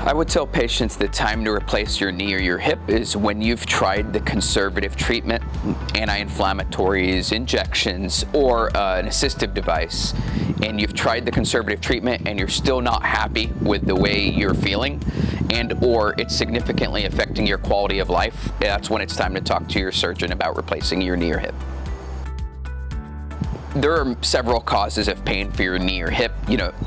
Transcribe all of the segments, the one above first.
I would tell patients the time to replace your knee or your hip is when you've tried the conservative treatment, anti-inflammatories, injections, or an assistive device, and you've tried the conservative treatment and you're still not happy with the way you're feeling, and or it's significantly affecting your quality of life. That's when it's time to talk to your surgeon about replacing your knee or hip. There are several causes of pain for your knee or hip.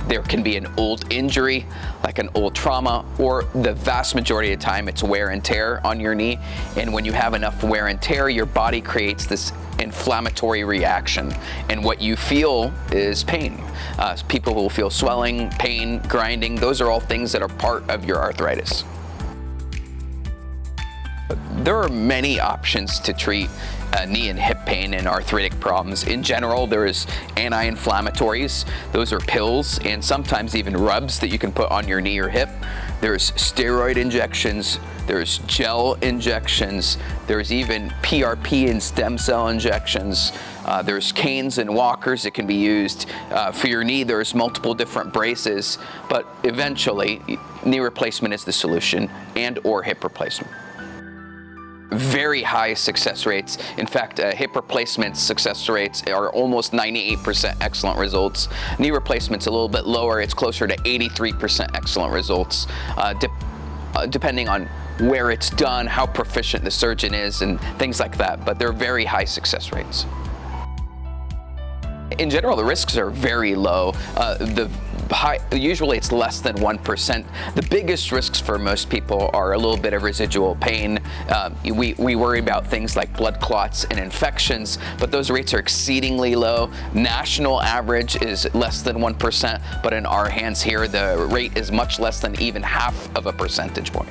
There can be an old injury, like an old trauma, or the vast majority of the time it's wear and tear on your knee. And when you have enough wear and tear, your body creates this inflammatory reaction, and what you feel is pain. People will feel swelling, pain, grinding. Those are all things that are part of your arthritis. There are many options to treat knee and hip pain and arthritic problems. In general, there is anti-inflammatories. Those are pills and sometimes even rubs that you can put on your knee or hip. There's steroid injections, there's gel injections, there's even PRP and stem cell injections. There's canes and walkers that can be used. For your knee, there's multiple different braces, but eventually knee replacement is the solution, and or hip replacement. Very high success rates. In fact, hip replacement success rates are almost 98% excellent results. Knee replacement's a little bit lower. It's closer to 83% excellent results, depending on where it's done, how proficient the surgeon is, and things like that. But they're very high success rates. In general, the risks are very low. Usually it's less than 1%. The biggest risks for most people are a little bit of residual pain. We worry about things like blood clots and infections, but those rates are exceedingly low. National average is less than 1%, but in our hands here, the rate is much less than even half of a percentage point.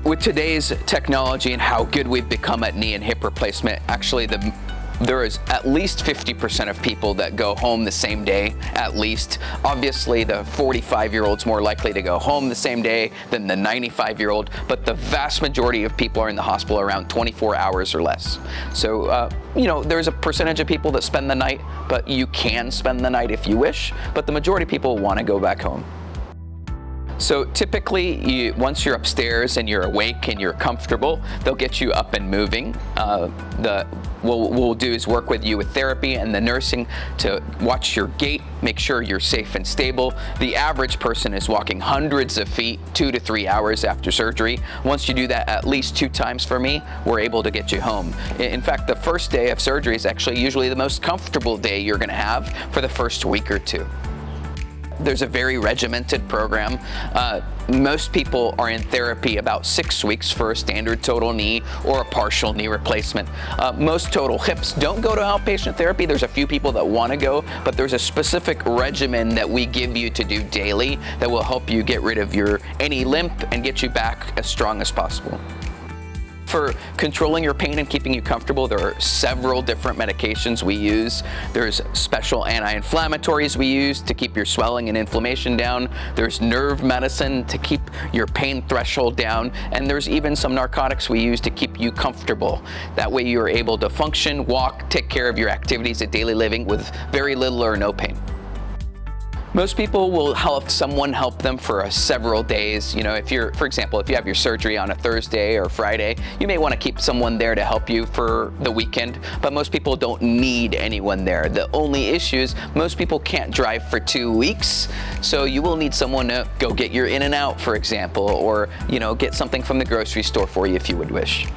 With today's technology and how good we've become at knee and hip replacement, actually there is at least 50% of people that go home the same day, at least. Obviously, the 45-year-old's more likely to go home the same day than the 95-year-old, but the vast majority of people are in the hospital around 24 hours or less. So, there's a percentage of people that spend the night, but you can spend the night if you wish, but the majority of people want to go back home. So typically, once you're upstairs and you're awake and you're comfortable, they'll get you up and moving. What we'll do is work with you with therapy and the nursing to watch your gait, make sure you're safe and stable. The average person is walking hundreds of feet 2 to 3 hours after surgery. Once you do that at least 2 times for me, we're able to get you home. In fact, the first day of surgery is actually usually the most comfortable day you're going to have for the first week or 2. There's a very regimented program. Most people are in therapy about 6 weeks for a standard total knee or a partial knee replacement. Most total hips don't go to outpatient therapy. There's a few people that want to go, but there's a specific regimen that we give you to do daily that will help you get rid of any limp and get you back as strong as possible. For controlling your pain and keeping you comfortable, there are several different medications we use. There's special anti-inflammatories we use to keep your swelling and inflammation down. There's nerve medicine to keep your pain threshold down. And there's even some narcotics we use to keep you comfortable. That way you're able to function, walk, take care of your activities of daily living with very little or no pain. Most people will have someone help them for several days. For example, if you have your surgery on a Thursday or Friday, you may want to keep someone there to help you for the weekend, but most people don't need anyone there. The only issue is most people can't drive for 2 weeks, so you will need someone to go get your in and out, for example, or get something from the grocery store for you if you would wish.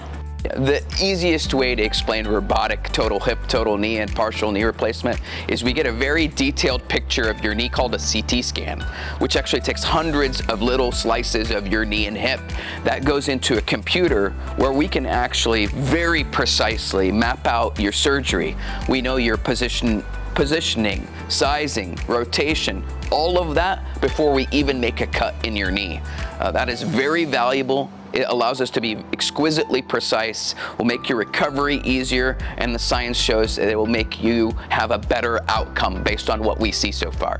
The easiest way to explain robotic total hip, total knee, and partial knee replacement is we get a very detailed picture of your knee called a CT scan, which actually takes hundreds of little slices of your knee and hip. That goes into a computer where we can actually very precisely map out your surgery. We know your positioning, sizing, rotation, all of that before we even make a cut in your knee. That is very valuable. It allows us to be exquisitely precise, will make your recovery easier, and the science shows that it will make you have a better outcome based on what we see so far.